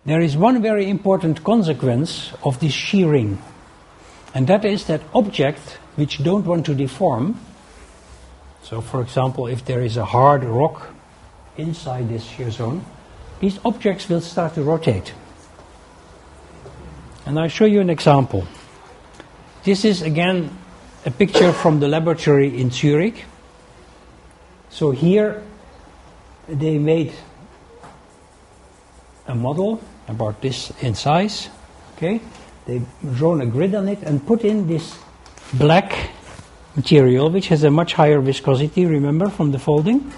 there is one very important consequence of this shearing, and that is that objects which don't want to deform, so for example if there is a hard rock inside this shear zone, these objects will start to rotate. And I'll show you an example. This is again a picture from the laboratory in Zurich. So here they made a model about this in size. Okay, they've drawn a grid on it and put in this black material which has a much higher viscosity, remember, from the folding.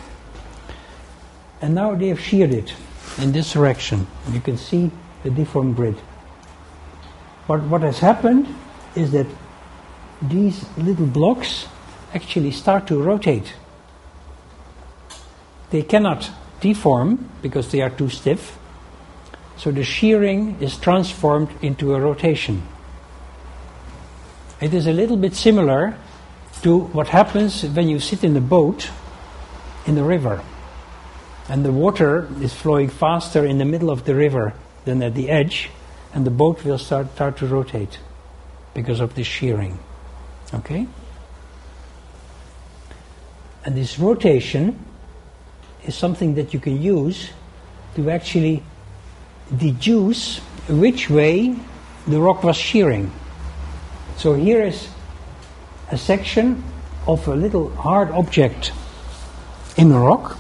And now they have sheared it in this direction. You can see the deformed grid. But what has happened is that these little blocks actually start to rotate. They cannot deform because they are too stiff, so the shearing is transformed into a rotation. It is a little bit similar to what happens when you sit in a boat in the river and the water is flowing faster in the middle of the river than at the edge, and the boat will start to rotate because of this shearing. Okay? And this rotation is something that you can use to actually deduce which way the rock was shearing. So here is a section of a little hard object in a rock,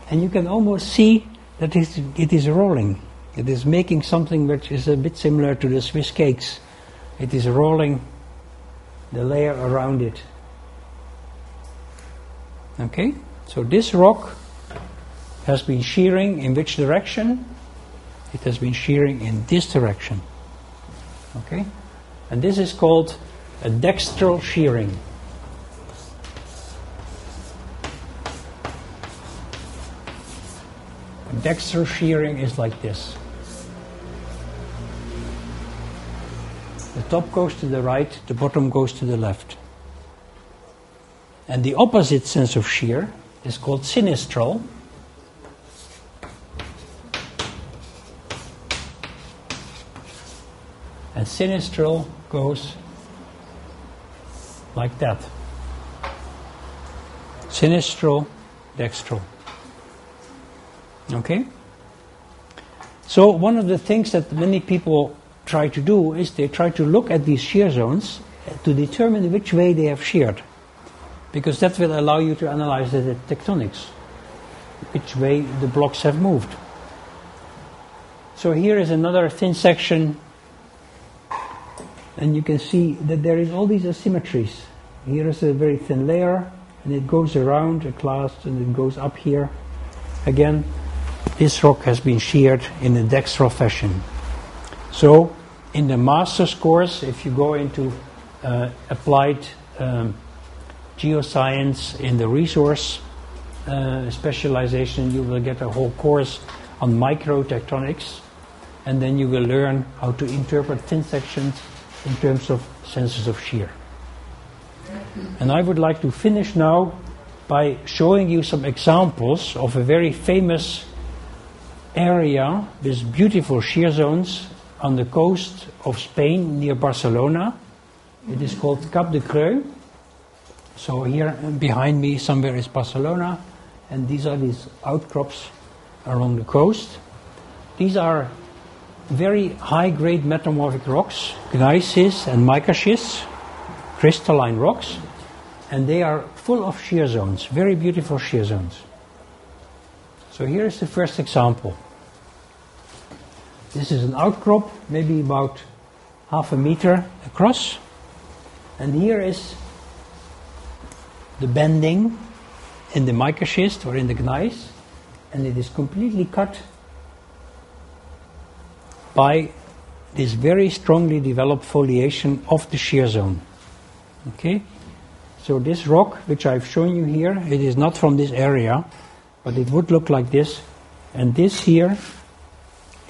and you can almost see that it is rolling. It is making something which is a bit similar to the Swiss cakes. It is rolling the layer around it. Okay? So this rock has been shearing in which direction? It has been shearing in this direction. Okay? And this is called a dextral shearing. Dextral shearing is like this. The top goes to the right, the bottom goes to the left. And the opposite sense of shear is called sinistral. And sinistral goes like that. Sinistral, dextral. Okay? So one of the things that many people try to do is they try to look at these shear zones to determine which way they have sheared, because that will allow you to analyze the tectonics, which way the blocks have moved. So here is another thin section, and you can see that there is all these asymmetries. Here is a very thin layer, and it goes around a class, and it goes up here. Again, this rock has been sheared in a dextral fashion. So, in the master's course, if you go into applied geoscience in the resource specialization, you will get a whole course on microtectonics, and then you will learn how to interpret thin sections in terms of senses of shear. And I would like to finish now by showing you some examples of a very famous area with beautiful shear zones on the coast of Spain near Barcelona. It is called Cap de Creu. So here behind me somewhere is Barcelona, and these are these outcrops along the coast. These are very high-grade metamorphic rocks, gneisses and mica schists, crystalline rocks, and they are full of shear zones, very beautiful shear zones. So here is the first example. This is an outcrop, maybe about half a meter across, and here is the bending in the mica schist or in the gneiss, and it is completely cut by this very strongly developed foliation of the shear zone. Okay? So this rock, which I've shown you here, it is not from this area, but it would look like this. And this here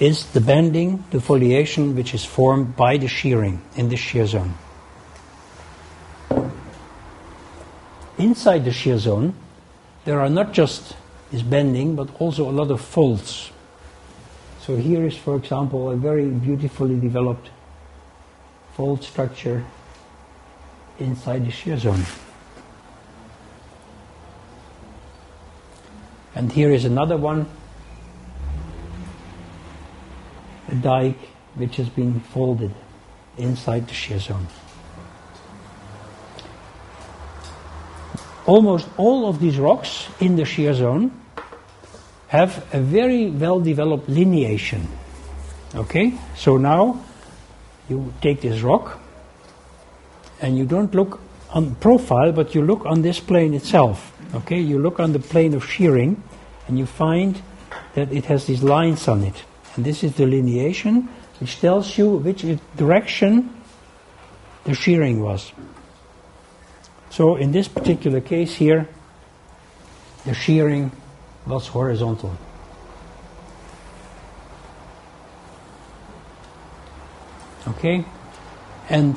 is the bending, the foliation, which is formed by the shearing in the shear zone. Inside the shear zone, there are not just this bending, but also a lot of folds. So here is, for example, a very beautifully developed fold structure inside the shear zone. And here is another one, a dike which has been folded inside the shear zone. Almost all of these rocks in the shear zone have a very well developed lineation. Okay, so now you take this rock and you don't look on profile, but you look on this plane itself. Okay, you look on the plane of shearing and you find that it has these lines on it. And this is the lineation which tells you which direction the shearing was. So in this particular case here, the shearing was horizontal. Okay, and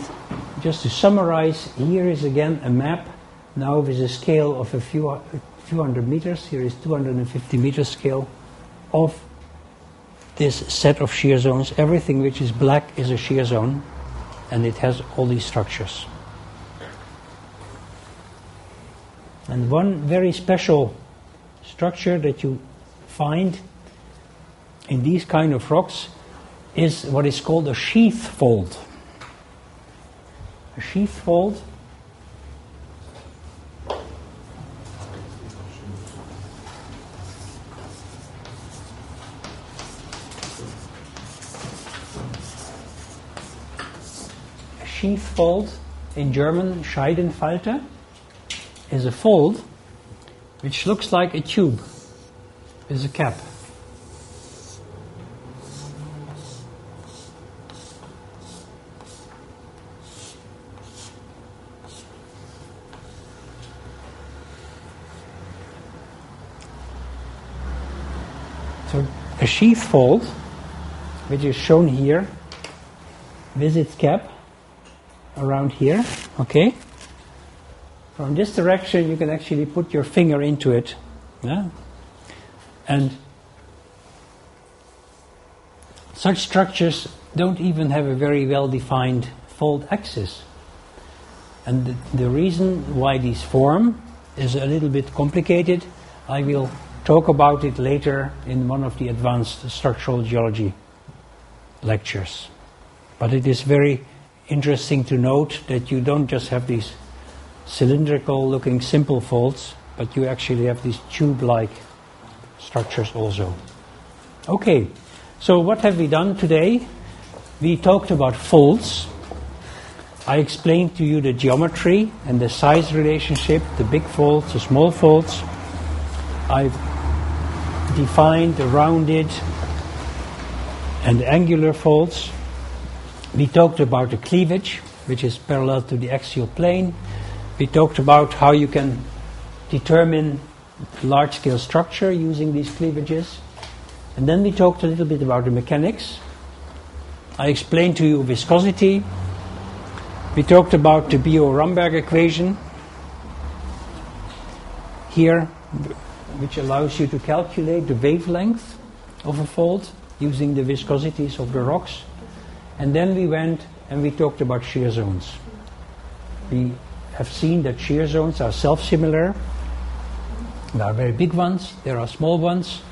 just to summarize, here is again a map, now with a scale of a few hundred meters. Here is 250 meter scale of this set of shear zones. Everything which is black is a shear zone, and it has all these structures. And one very special structure that you find in these kind of rocks is what is called a sheath fold. A sheath fold in German Scheidenfalte is a fold which looks like a tube with a cap. So a sheath fold, which is shown here with its cap around here, okay? From this direction you can actually put your finger into it, yeah? And such structures don't even have a very well defined fold axis. And the reason why these form is a little bit complicated. I will talk about it later in one of the advanced structural geology lectures. But it is very interesting to note that you don't just have these cylindrical looking simple folds, but you actually have these tube-like structures also. Okay, so what have we done today? We talked about folds. I explained to you the geometry and the size relationship, the big folds, the small folds. I've defined the rounded and angular folds. We talked about the cleavage, which is parallel to the axial plane. We talked about how you can determine large-scale structure using these cleavages. And then we talked a little bit about the mechanics. I explained to you viscosity. We talked about the Biot-Ramberg equation here, which allows you to calculate the wavelength of a fold using the viscosities of the rocks. And then we went and we talked about shear zones. We have seen that shear zones are self-similar. There are very big ones, there are small ones.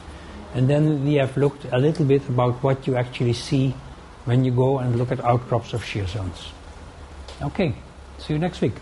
And then we have looked a little bit about what you actually see when you go and look at outcrops of shear zones. Okay, see you next week.